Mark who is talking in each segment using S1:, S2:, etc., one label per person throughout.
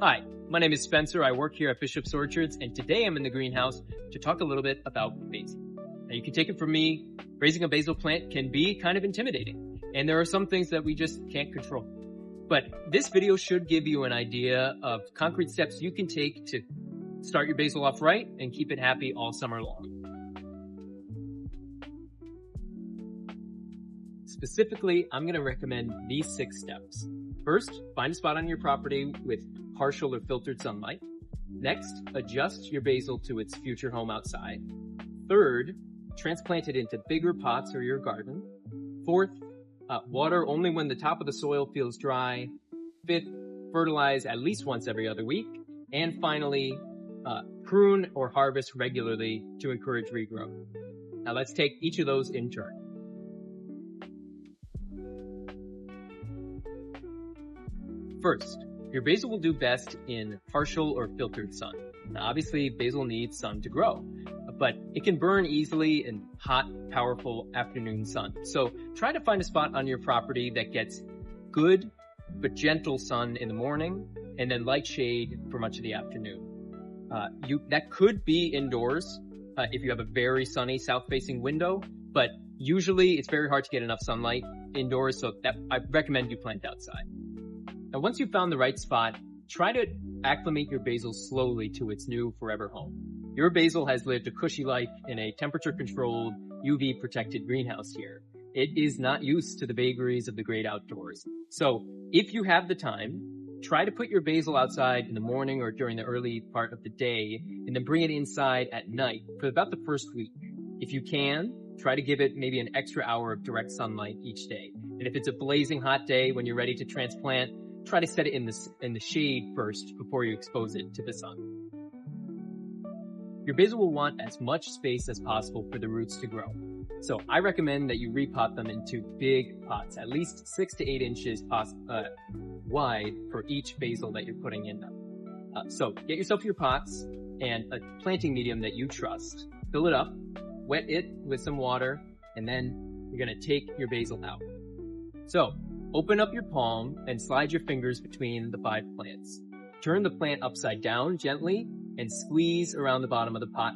S1: Hi, my name is Spencer. I work here at Bishop's Orchards, and today I'm in the greenhouse to talk a little bit about basil. Now, you can take it from me, raising a basil plant can be kind of intimidating, and there are some things that we just can't control. But this video should give you an idea of concrete steps you can take to start your basil off right and keep it happy all summer long. Specifically, I'm going to recommend these 6 steps. First, find a spot on your property with partial or filtered sunlight. Next, adjust your basil to its future home outside. Third, transplant it into bigger pots or your garden. Fourth, water only when the top of the soil feels dry. Fifth, fertilize at least once every other week. And finally, prune or harvest regularly to encourage regrowth. Now let's take each of those in turn. First, your basil will do best in partial or filtered sun. Now, obviously, basil needs sun to grow, but it can burn easily in hot, powerful afternoon sun. So try to find a spot on your property that gets good but gentle sun in the morning and then light shade for much of the afternoon. That could be indoors if you have a very sunny south-facing window, but usually it's very hard to get enough sunlight indoors, so I recommend you plant outside. Now, once you've found the right spot, try to acclimate your basil slowly to its new forever home. Your basil has lived a cushy life in a temperature-controlled, UV-protected greenhouse here. It is not used to the vagaries of the great outdoors. So, if you have the time, try to put your basil outside in the morning or during the early part of the day, and then bring it inside at night for about the first week. If you can, try to give it maybe an extra hour of direct sunlight each day. And if it's a blazing hot day when you're ready to transplant, try to set it in the shade first before you expose it to the sun. Your basil will want as much space as possible for the roots to grow. So I recommend that you repot them into big pots, at least 6 to 8 inches wide for each basil that you're putting in them. So get yourself your pots and a planting medium that you trust. Fill it up, wet it with some water, and then you're going to take your basil out. So open up your palm and slide your fingers between the 5 plants. Turn the plant upside down gently and squeeze around the bottom of the pot.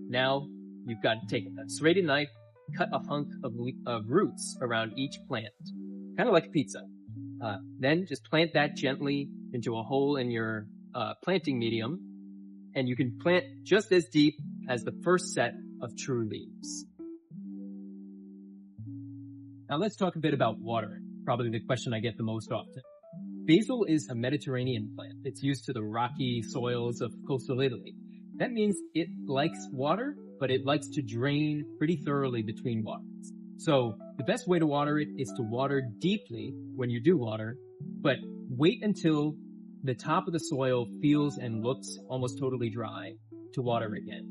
S1: Now, you've got to take a serrated knife, cut a hunk of roots around each plant, kind of like a pizza. Then just plant that gently into a hole in your planting medium, and you can plant just as deep as the first set of true leaves. Now let's talk a bit about watering. Probably the question I get the most often. Basil is a Mediterranean plant. It's used to the rocky soils of coastal Italy. That means it likes water, but it likes to drain pretty thoroughly between waters. So the best way to water it is to water deeply when you do water, but wait until the top of the soil feels and looks almost totally dry to water again.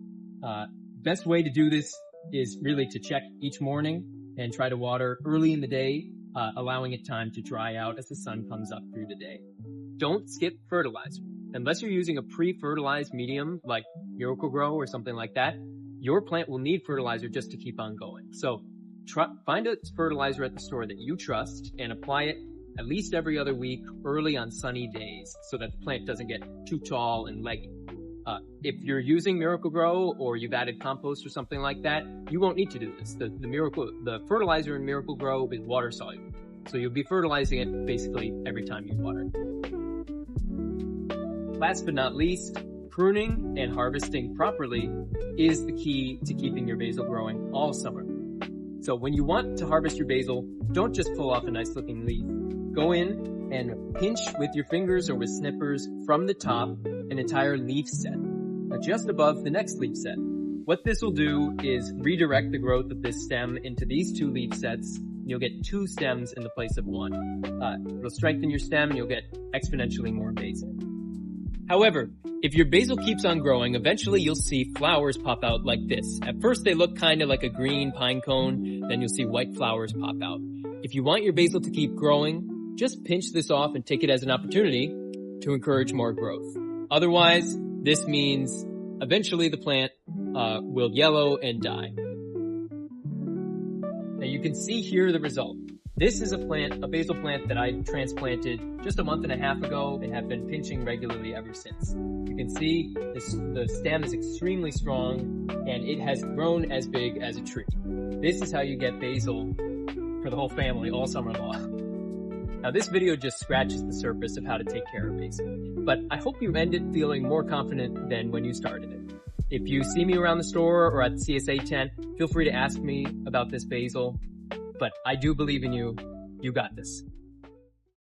S1: Best way to do this is really to check each morning and try to water early in the day, allowing it time to dry out as the sun comes up through the day. Don't skip fertilizer. Unless you're using a pre-fertilized medium like Miracle-Gro or something like that, your plant will need fertilizer just to keep on going. So find a fertilizer at the store that you trust and apply it at least every other week early on sunny days so that the plant doesn't get too tall and leggy. If you're using Miracle-Gro or you've added compost or something like that, you won't need to do this. The fertilizer in Miracle-Gro is water soluble. So you'll be fertilizing it basically every time you water. Last but not least, pruning and harvesting properly is the key to keeping your basil growing all summer. So when you want to harvest your basil, don't just pull off a nice looking leaf. Go in and pinch with your fingers or with snippers from the top an entire leaf set, just above the next leaf set. What this will do is redirect the growth of this stem into these 2 leaf sets. You'll get 2 stems in the place of 1. It'll strengthen your stem and you'll get exponentially more basil. However, if your basil keeps on growing, eventually you'll see flowers pop out like this. At first they look kind of like a green pine cone, then you'll see white flowers pop out. If you want your basil to keep growing, just pinch this off and take it as an opportunity to encourage more growth. Otherwise, this means eventually the plant will yellow and die. Now you can see here the result. This is a basil plant that I transplanted just a month and a half ago and have been pinching regularly ever since. You can see the stem is extremely strong and it has grown as big as a tree. This is how you get basil for the whole family all summer long. Now this video just scratches the surface of how to take care of basil, but I hope you ended feeling more confident than when you started it. If you see me around the store or at the CSA tent, feel free to ask me about this basil, but I do believe in you. You got this.